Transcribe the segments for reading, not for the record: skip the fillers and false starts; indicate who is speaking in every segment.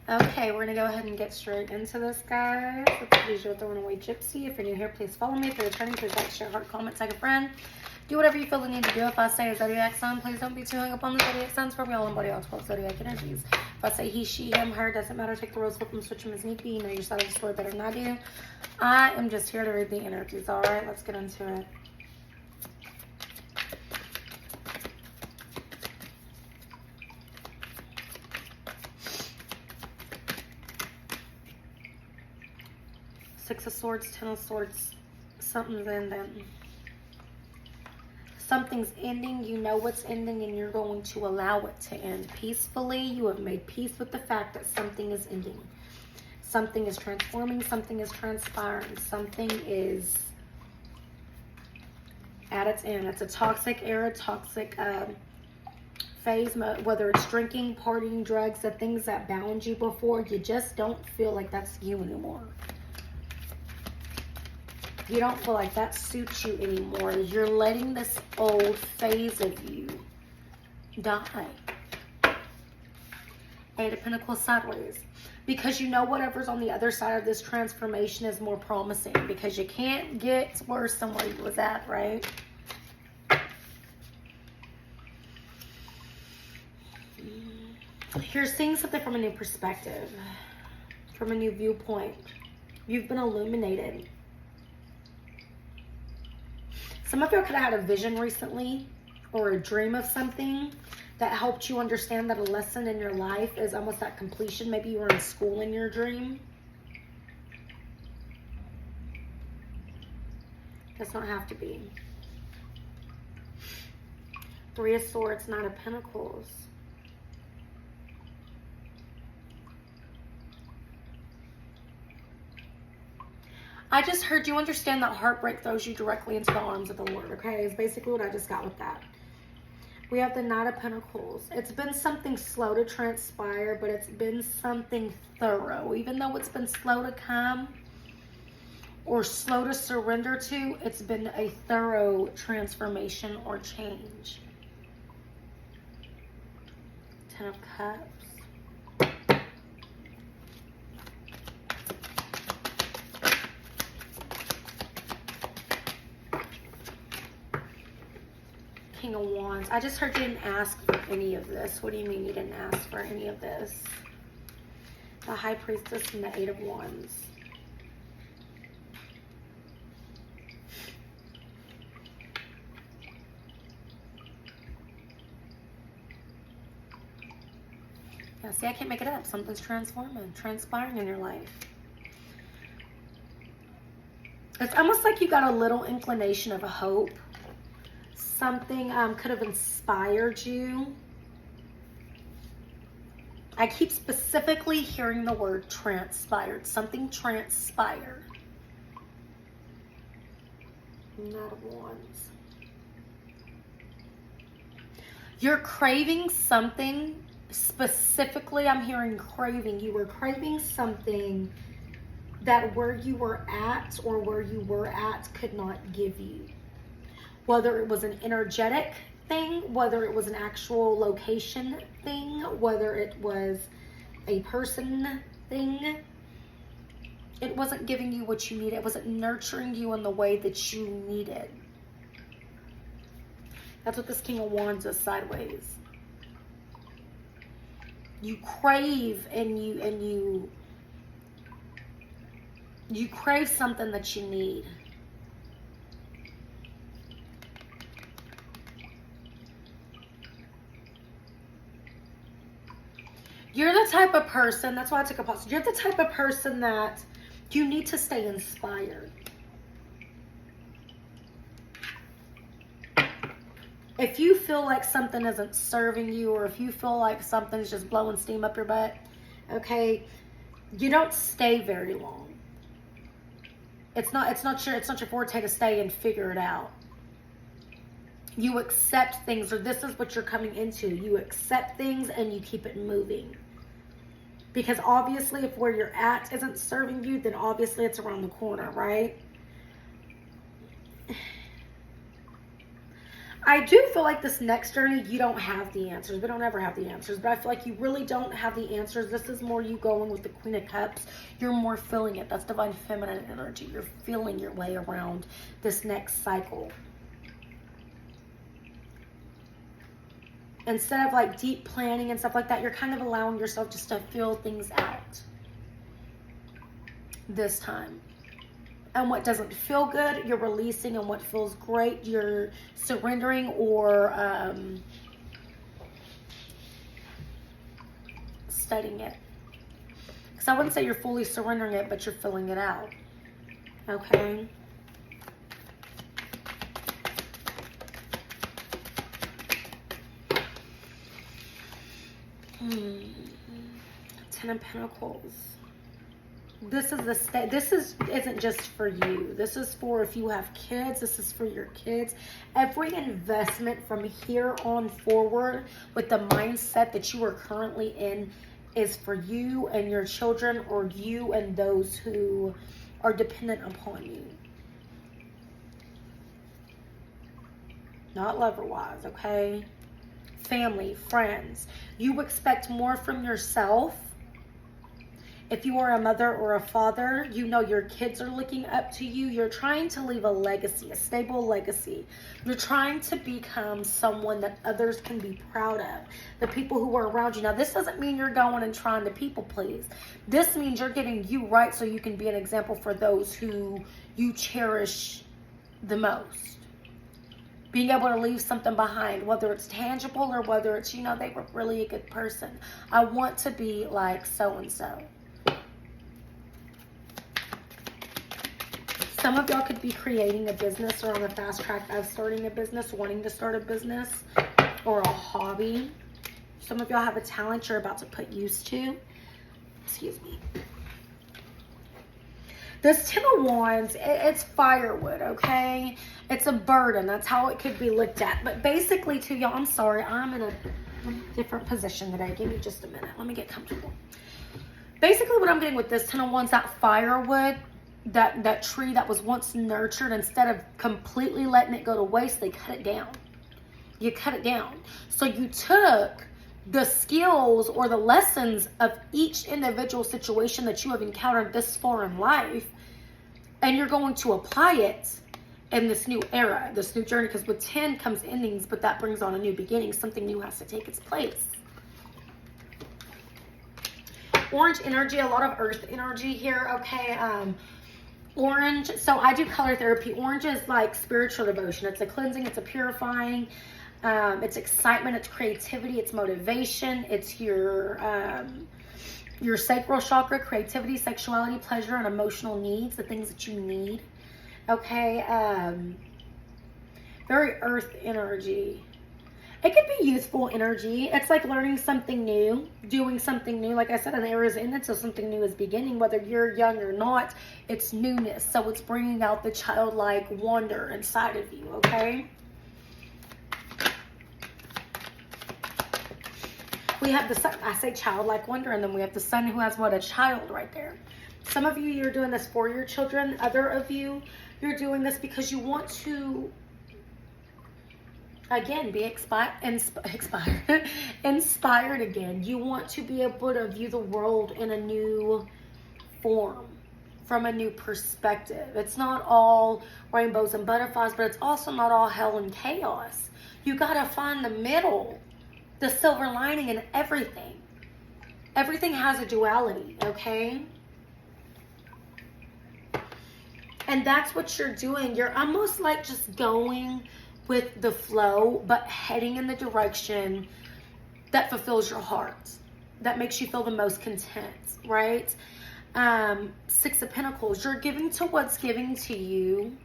Speaker 1: Okay, we're going to go ahead and get straight into this, guys. Please, you're throwing away Gypsy. If you're new here, please follow me. If you're returning, please like, share, heart, comment, tag a friend. Do whatever you feel the need to do. If I say a zodiac sign, please don't be too hung up on the zodiac signs, for we all embody all 12 zodiac energies. If I say he, she, him, her, doesn't matter. Take the rose, flip them, switch them as need be. You know your side of the story better than I do. I am just here to read the energies, all right? Let's get into it. Six of Swords, Ten of Swords, something's ending. Something's ending, you know what's ending, and you're going to allow it to end peacefully. You have made peace with the fact that something is ending. Something is transforming, something is transpiring, something is at its end. It's a toxic era, toxic phase, whether it's drinking, partying, drugs, the things that bound you before, you just don't feel like that's you anymore. You don't feel like that suits you anymore. You're letting this old phase of you die. Eight of Pentacles sideways. Because you know whatever's on the other side of this transformation is more promising. Because you can't get worse than where you was at, right? You're seeing something from a new perspective. From a new viewpoint. You've been illuminated. Some of you could have had a vision recently or a dream of something that helped you understand that a lesson in your life is almost at completion. Maybe you were in school in your dream. Does not have to be. Three of Swords, Nine of Pentacles. I just heard you understand that heartbreak throws you directly into the arms of the Lord, okay? Is basically what I just got with that. We have the Knight of Pentacles. It's been something slow to transpire, but it's been something thorough. Even though it's been slow to come or slow to surrender to, it's been a thorough transformation or change. Ten of Cups. King of Wands. I just heard you didn't ask for any of this. What do you mean you didn't ask for any of this? The High Priestess and the Eight of Wands. Yeah, see, I can't make it up. Something's transforming, transpiring in your life. It's almost like you got a little inclination of a hope. Something could have inspired you. I keep specifically hearing the word transpired. Something transpired. Knight of Wands. You're craving something specifically. I'm hearing craving. You were craving something that where you were at or where you were at could not give you. Whether it was an energetic thing, whether it was an actual location thing, whether it was a person thing, it wasn't giving you what you needed. It wasn't nurturing you in the way that you needed. That's what this King of Wands is sideways. You crave and you crave something that you need. You're the type of person, that's why I took a pause. You're the type of person that you need to stay inspired. If you feel like something isn't serving you, or if you feel like something's just blowing steam up your butt, okay, you don't stay very long. It's not your forte to stay and figure it out. You accept things, or this is what you're coming into. You accept things and you keep it moving. Because obviously if where you're at isn't serving you, then obviously it's around the corner, right? I do feel like this next journey, you don't have the answers. We don't ever have the answers, but I feel like you really don't have the answers. This is more you going with the Queen of Cups. You're more feeling it. That's divine feminine energy. You're feeling your way around this next cycle. Instead of like deep planning and stuff like that, you're kind of allowing yourself just to feel things out this time. And what doesn't feel good, you're releasing, and what feels great, you're surrendering or studying it. Because I wouldn't say you're fully surrendering it, but you're filling it out. Okay? Ten of Pentacles. This is isn't just for you. This is for if you have kids. This is for your kids. Every investment from here on forward with the mindset that you are currently in is for you and your children, or you and those who are dependent upon you. Not lover-wise, okay? Family, friends. You expect more from yourself. If you are a mother or a father, you know your kids are looking up to you. You're trying to leave a legacy, a stable legacy. You're trying to become someone that others can be proud of. The people who are around you. Now, this doesn't mean you're going and trying to people please. This means you're getting you right so you can be an example for those who you cherish the most. Being able to leave something behind, whether it's tangible or whether it's, you know, they were really a good person. I want to be like so-and-so. Some of y'all could be creating a business or on the fast track of starting a business, wanting to start a business or a hobby. Some of y'all have a talent you're about to put use to. Excuse me. This Ten of Wands, it's firewood, okay? It's a burden. That's how it could be looked at. But basically, to y'all, I'm sorry. I'm in a different position today. Give me just a minute. Let me get comfortable. Basically, what I'm getting with this Ten of Wands, that firewood, that tree that was once nurtured, instead of completely letting it go to waste, they cut it down. You cut it down. So you took the skills or the lessons of each individual situation that you have encountered this far in life, and you're going to apply it in this new era, this new journey, because with 10 comes endings, but that brings on a new beginning. Something new has to take its place. Orange energy, a lot of earth energy here, okay? Orange, so I do color therapy. Orange is like spiritual devotion. It's a cleansing, it's a purifying, it's excitement, it's creativity, it's motivation, it's your sacral chakra, creativity, sexuality, pleasure, and emotional needs, the things that you need. Okay, very earth energy. It could be youthful energy. It's like learning something new, doing something new. Like I said, an era is ended, so something new is beginning. Whether you're young or not, it's newness. So it's bringing out the childlike wonder inside of you, okay? We have the sun. I say childlike wonder, and then we have the sun who has what? A child right there. Some of you, you're doing this for your children. Other of you, you're doing this because you want to, again, be inspired again. You want to be able to view the world in a new form, from a new perspective. It's not all rainbows and butterflies, but it's also not all hell and chaos. You got to find the middle, the silver lining in everything. Everything has a duality, okay? And that's what you're doing. You're almost like just going with the flow, but heading in the direction that fulfills your heart, that makes you feel the most content, right? Six of Pentacles, you're giving to what's giving to you.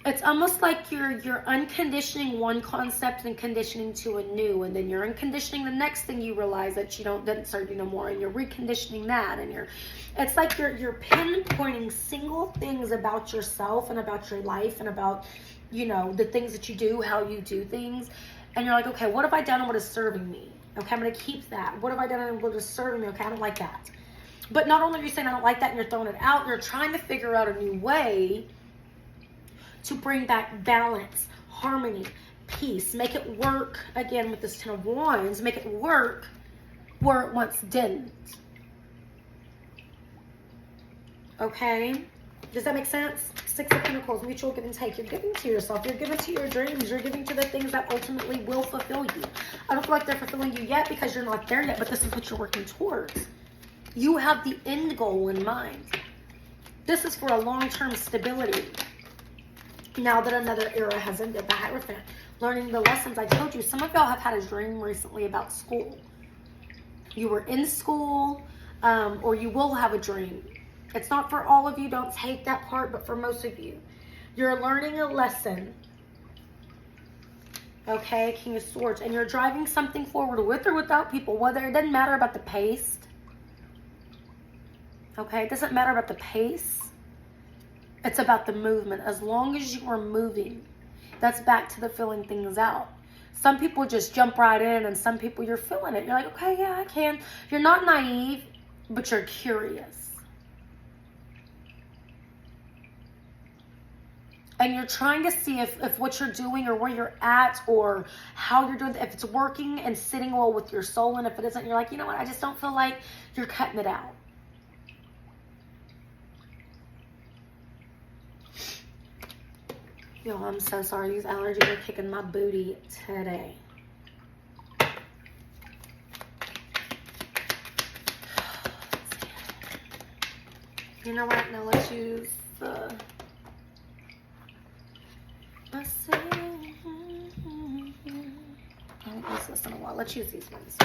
Speaker 1: It's almost like you're unconditioning one concept and conditioning to a new, and then you're unconditioning the next thing you realize that doesn't serve you no more, and you're reconditioning that, and it's like you're pinpointing single things about yourself and about your life and about, you know, the things that you do, how you do things, and you're like, okay, what have I done and what is serving me? Okay, I'm going to keep that. What have I done and what is serving me? Okay, I don't like that. But not only are you saying I don't like that and you're throwing it out, you're trying to figure out a new way to bring back balance, harmony, peace. Make it work, again, with this Ten of Wands. Make it work where it once didn't. Okay? Does that make sense? Six of Pentacles, mutual give and take. You're giving to yourself. You're giving to your dreams. You're giving to the things that ultimately will fulfill you. I don't feel like they're fulfilling you yet because you're not there yet, but this is what you're working towards. You have the end goal in mind. This is for a long-term stability. Now that another era has ended, the Hierophant, learning the lessons. I told you, some of y'all have had a dream recently about school. You were in school, or you will have a dream. It's not for all of you, don't take that part, but for most of you. You're learning a lesson. Okay, King of Swords. And you're driving something forward with or without people. Whether it doesn't matter about the pace. Okay, it doesn't matter about the pace. It's about the movement. As long as you are moving, that's back to the filling things out. Some people just jump right in, and some people you're feeling it. You're like, okay, yeah, I can. You're not naive, but you're curious. And you're trying to see if what you're doing or where you're at or how you're doing, if it's working and sitting well with your soul. And if it isn't, you're like, you know what, I just don't feel like you're cutting it out. Yo, I'm so sorry. These allergies are kicking my booty today. You know what? Now let's use the... Let's see. I haven't used this in a while. Let's use these ones.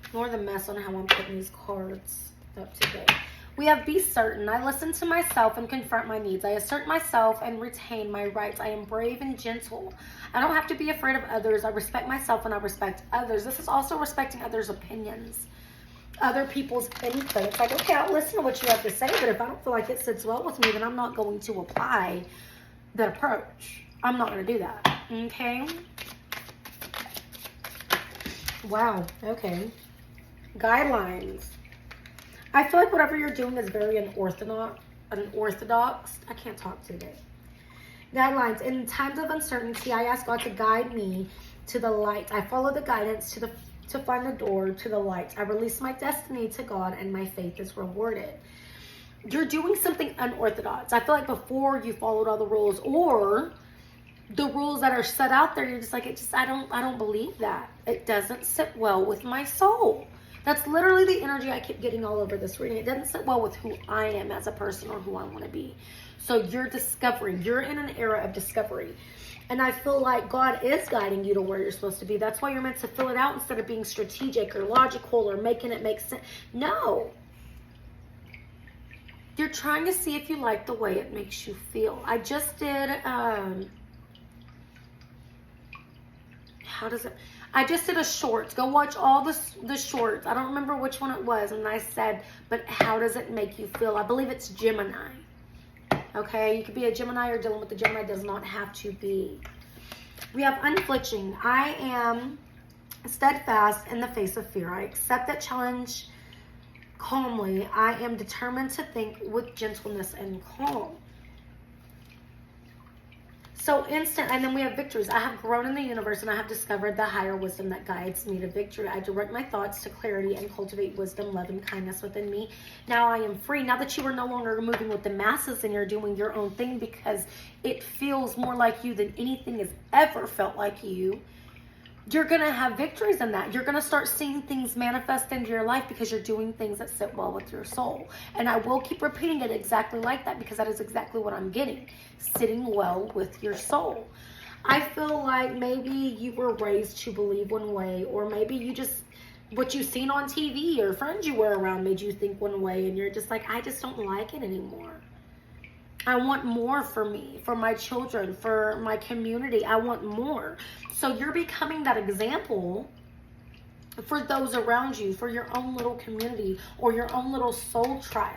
Speaker 1: Ignore the mess on how I'm putting these cards up to date. We have be certain. I listen to myself and confront my needs. I assert myself and retain my rights. I am brave and gentle. I don't have to be afraid of others. I respect myself and I respect others. This is also respecting others' opinions. Other people's input. It's like, okay, I'll listen to what you have to say, but if I don't feel like it sits well with me, then I'm not going to apply that approach. I'm not going to do that. Okay? Wow. Okay. Guidelines. I feel like whatever you're doing is very unorthodox. I can't talk today. Guidelines. In times of uncertainty, I ask God to guide me to the light. I follow the guidance to find the door to the light. I release my destiny to God and my faith is rewarded. You're doing something unorthodox. I feel like before you followed all the rules or the rules that are set out there, you're just like, I don't believe that. It doesn't sit well with my soul. That's literally the energy I keep getting all over this reading. It doesn't sit well with who I am as a person or who I want to be. So you're discovering. You're in an era of discovery. And I feel like God is guiding you to where you're supposed to be. That's why you're meant to fill it out instead of being strategic or logical or making it make sense. No. You're trying to see if you like the way it makes you feel. I just did, I just did a short. Go watch all the shorts. I don't remember which one it was. And I said, but how does it make you feel? I believe it's Gemini. Okay, you could be a Gemini or dealing with the Gemini. Does not have to be. We have unflinching. I am steadfast in the face of fear. I accept that challenge calmly. I am determined to think with gentleness and calm. So instant, and then we have victories. I have grown in the universe and I have discovered the higher wisdom that guides me to victory. I direct my thoughts to clarity and cultivate wisdom, love, and kindness within me. Now I am free. Now that you are no longer moving with the masses and you're doing your own thing because it feels more like you than anything has ever felt like you, you're going to have victories in that. You're going to start seeing things manifest into your life because you're doing things that sit well with your soul. And I will keep repeating it exactly like that because that is exactly what I'm getting. Sitting well with your soul. I feel like maybe you were raised to believe one way, or maybe you just, what you've seen on TV or friends you were around made you think one way, and you're just like, I just don't like it anymore. I want more for me, for my children, for my community. I want more. So you're becoming that example for those around you, for your own little community or your own little soul tribe.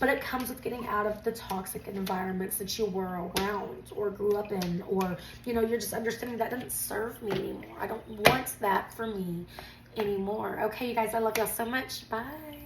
Speaker 1: But it comes with getting out of the toxic environments that you were around or grew up in, or, you know, you're just understanding that doesn't serve me anymore. I don't want that for me anymore. Okay, you guys, I love y'all so much. Bye.